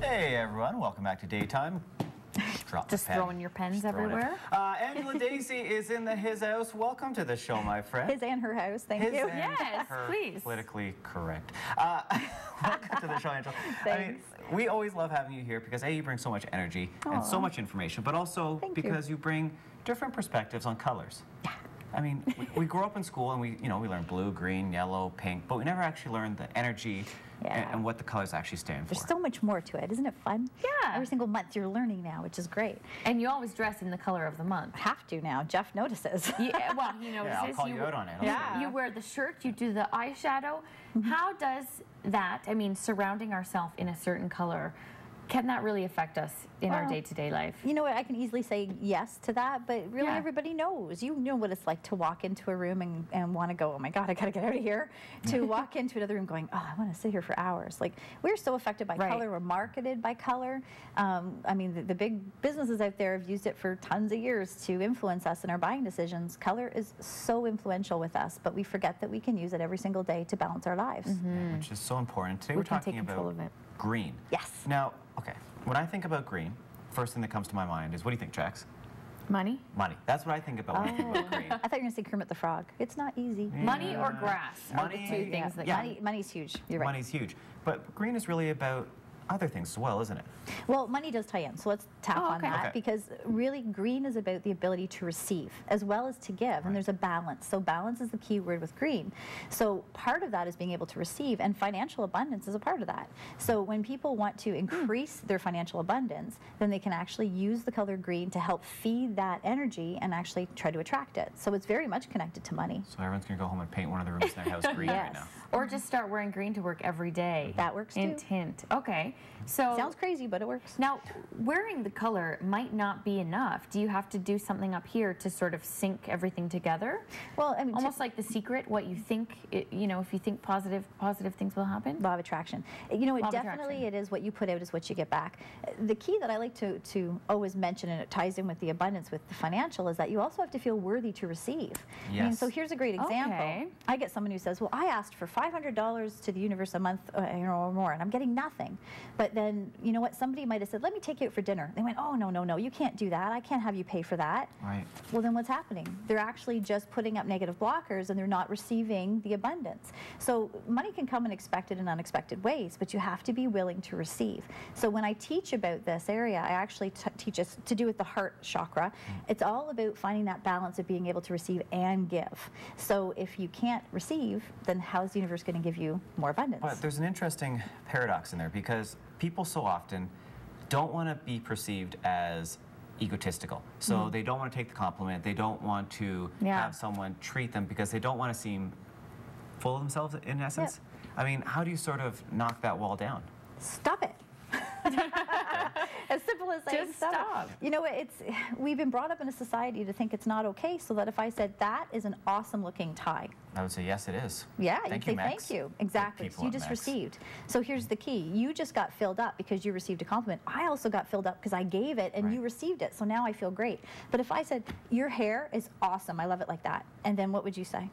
Hey everyone, welcome back to Daytime. Just throwing your pens everywhere. Angela Daisy is in his house. Welcome to the show, my friend. His and her house, thank you. Yes, please. Politically correct. Welcome to the show, Angela. Thanks. I mean, we always love having you here because A, you bring so much energy and so much information, but also because you bring different perspectives on colors. Yeah. I mean, we grew up in school and we learned blue, green, yellow, pink, but we never actually learned the energy and what the colors actually stand for. There's so much more to it. Isn't it fun? Yeah. Every single month you're learning now, which is great. And you always dress in the color of the month. Have to now. Jeff notices. Yeah, well, he notices. Yeah, I'll call you out on it. Yeah. You wear the shirt, you do the eyeshadow. How does that, I mean, surrounding ourselves in a certain color, can that really affect us in our day-to-day life? You know what, I can easily say yes to that, but really everybody knows. You know what it's like to walk into a room and want to go, oh my God, I got to get out of here, to walk into another room going, oh, I want to sit here for hours. Like, we're so affected by color. We're marketed by color. I mean, the big businesses out there have used it for tons of years to influence us in our buying decisions. Color is so influential with us, but we forget that we can use it every single day to balance our lives. Yeah, which is so important. Today we're talking about green. Yes. Now, okay, when I think about green, first thing that comes to my mind is, what do you think, Jax? Money? Money. That's what I think about when I think about green. I thought you were going to say Kermit the Frog. It's not easy. Yeah. Money or grass are the two things that Money's huge. You're right. Money's huge. But green is really about other things as well, isn't it? Well, money does tie in, so let's tap on that because really green is about the ability to receive as well as to give, and there's a balance. So balance is the key word with green. So part of that is being able to receive, and financial abundance is a part of that. So when people want to increase their financial abundance, then they can actually use the color green to help feed that energy and actually try to attract it. So it's very much connected to money. So everyone's going to go home and paint one of the rooms in their house green right now. Or just start wearing green to work every day. That works too. In tint. Okay. So sounds crazy, but it works. Now, wearing the color might not be enough. Do you have to do something up here to sort of sync everything together? Well, I mean, almost like The Secret, what you think, you know, if you think positive things will happen? Law of attraction. You know, it is what you put out is what you get back. The key that I like to always mention, and it ties in with the abundance with the financial, is that you also have to feel worthy to receive. Yes. I mean, so here's a great example. Okay. I get someone who says, well, I asked for $500 to the universe a month or more, and I'm getting nothing. But then, you know what, somebody might have said, let me take you out for dinner. They went, oh, no, you can't do that. I can't have you pay for that. Right. Well, then what's happening? They're actually just putting up negative blockers, and they're not receiving the abundance. So money can come in expected and unexpected ways, but you have to be willing to receive. So when I teach about this area, I actually teach us to do with the heart chakra. It's all about finding that balance of being able to receive and give. So if you can't receive, then how's the universe going to give you more abundance? But there's an interesting paradox in there because people so often don't want to be perceived as egotistical. So they don't want to take the compliment. They don't want to have someone treat them because they don't want to seem full of themselves in essence. I mean, how do you sort of knock that wall down? Stop it. As simple as saying stop. You know, we've been brought up in a society to think it's not okay, so that if I said that is an awesome looking tie, I would say yes, it is. Yeah, you'd say thank you. Exactly. So you just received. So here's the key. You just got filled up because you received a compliment. I also got filled up because I gave it and you received it. So now I feel great. But if I said, your hair is awesome, I love it like that, and then what would you say?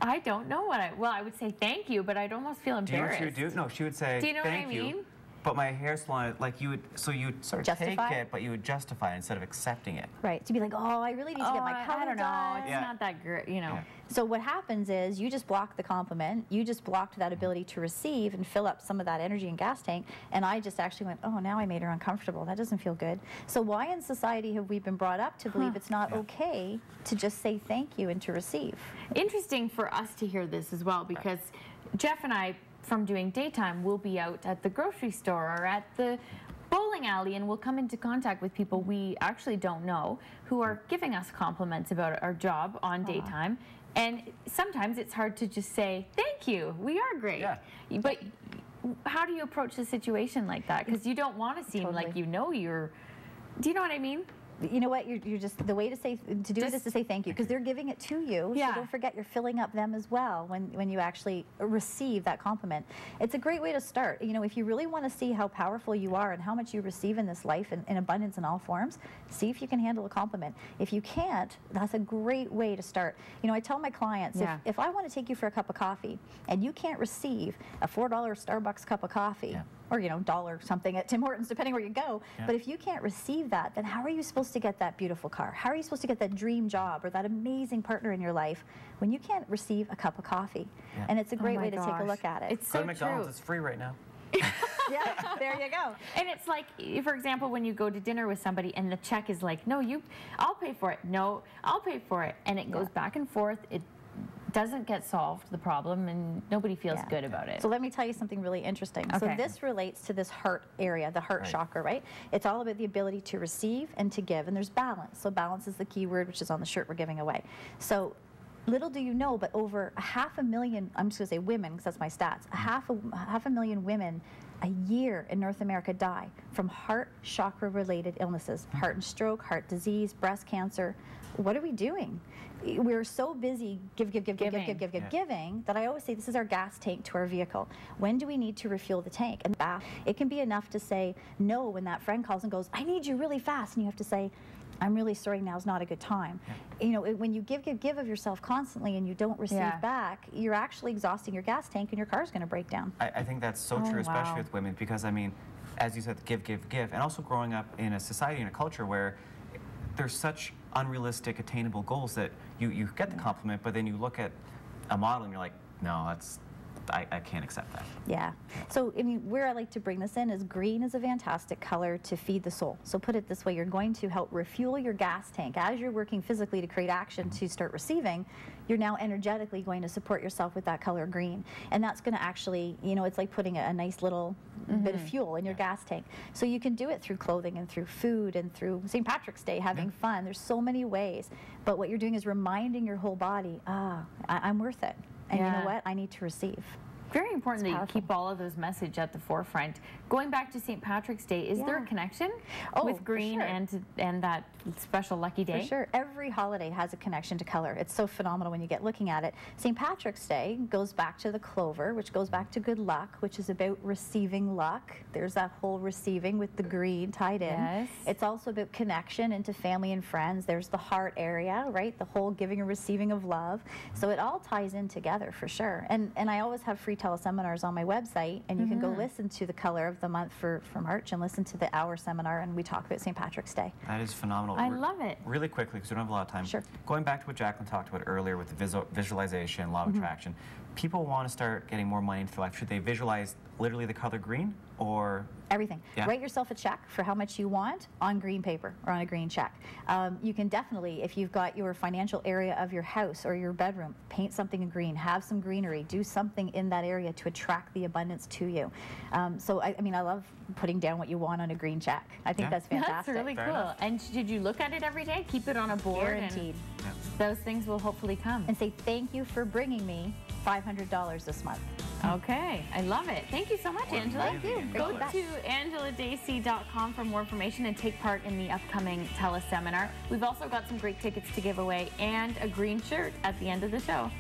I don't know what I would say thank you, but I'd almost feel embarrassed. Do you know what she would do? No, she would say do you know thank what I mean? you. But my hair salon, like you would, so you'd sort of justify take it, but you would justify it instead of accepting it. Right. To be like, oh, I really need to get my color I don't know. done. It's not that great, you know. Yeah. So what happens is you just blocked the compliment, you just blocked that ability to receive and fill up some of that energy and gas tank, and I just actually went, oh, now I made her uncomfortable. That doesn't feel good. So why in society have we been brought up to believe it's not okay to just say thank you and to receive? Interesting for us to hear this as well, because Jeff and I, from doing daytime, we'll be out at the grocery store or at the bowling alley, and we'll come into contact with people we actually don't know who are giving us compliments about our job on daytime. And sometimes it's hard to just say, thank you, we are great. Yeah. But how do you approach a situation like that? Because you don't want to seem like you know you're... Do you know what I mean? You know what? You're just, the way to do it is to say thank you, because they're giving it to you. Yeah. So don't forget you're filling up them as well when you actually receive that compliment. It's a great way to start. You know, if you really want to see how powerful you are and how much you receive in this life in abundance in all forms, see if you can handle a compliment. If you can't, that's a great way to start. You know, I tell my clients, if I want to take you for a cup of coffee and you can't receive a $4 Starbucks cup of coffee, or dollar something at Tim Hortons, depending where you go. Yeah. But if you can't receive that, then how are you supposed to get that beautiful car? How are you supposed to get that dream job or that amazing partner in your life when you can't receive a cup of coffee? Yeah. And it's a great way to take a look at it. It's so Go to McDonald's, true. it's free right now. Yeah, there you go. And it's like, for example, when you go to dinner with somebody and the check is like, no, I'll pay for it. No, I'll pay for it. And it goes back and forth. It doesn't get solved, the problem, and nobody feels good about it. So let me tell you something really interesting. Okay. So this relates to this heart area, the heart chakra, right? It's all about the ability to receive and to give, and there's balance. So balance is the key word, which is on the shirt we're giving away. So little do you know, but over 500,000, I'm just going to say women, because that's my stats, half a million women a year in North America die from heart chakra related illnesses, heart and stroke, heart disease, breast cancer. What are we doing? We're so busy giving that I always say this is our gas tank to our vehicle. When do we need to refuel the tank? And it can be enough to say no when that friend calls and goes, I need you really fast, and you have to say, I'm really sorry, now's not a good time. Yeah. When you give of yourself constantly and you don't receive back, you're actually exhausting your gas tank and your car's going to break down. I think that's so true, especially with women, because I mean, as you said, give, and also growing up in a society and a culture where there's such unrealistic, attainable goals that you get the compliment, but then you look at a model and you're like, no, I can't accept that. Yeah. So, I mean, where I like to bring this in is green is a fantastic color to feed the soul. So put it this way, you're going to help refuel your gas tank. As you're working physically to create action to start receiving, you're now energetically going to support yourself with that color green. And that's going to actually, it's like putting a nice little bit of fuel in your gas tank. So you can do it through clothing and through food and through St. Patrick's Day, having fun. There's so many ways. But what you're doing is reminding your whole body, I'm worth it. And you know what? I need to receive. Very important that you keep all of those messages at the forefront. Going back to St. Patrick's Day, is there a connection with green and that special lucky day? For sure. Every holiday has a connection to color. It's so phenomenal when you get looking at it. St. Patrick's Day goes back to the clover, which goes back to good luck, which is about receiving luck. There's that whole receiving with the green tied in. Yes. It's also about connection into family and friends. There's the heart area, right? The whole giving and receiving of love. So it all ties in together for sure. And I always have free teleseminars on my website, and you can go listen to the color of the month for March and listen to the hour seminar, and we talk about St. Patrick's Day. That is phenomenal. I love it. Really quickly, because we don't have a lot of time. Sure. Going back to what Jacqueline talked about earlier with the visualization, law of attraction, people want to start getting more money into life. Should they visualize literally the color green, or everything? Write yourself a check for how much you want on green paper or on a green check. You can definitely, if you've got your financial area of your house or your bedroom, paint something in green, have some greenery, do something in that area to attract the abundance to you. So I mean, I love putting down what you want on a green check. I think that's fantastic. That's really cool. And did you look at it every day? Keep it on a board? Guaranteed. And those things will hopefully come. And say, thank you for bringing me $500 this month. Okay, I love it. Thank you so much, Angela. Thank you. Go to angeladacey.com for more information and take part in the upcoming teleseminar. We've also got some great tickets to give away and a green shirt at the end of the show.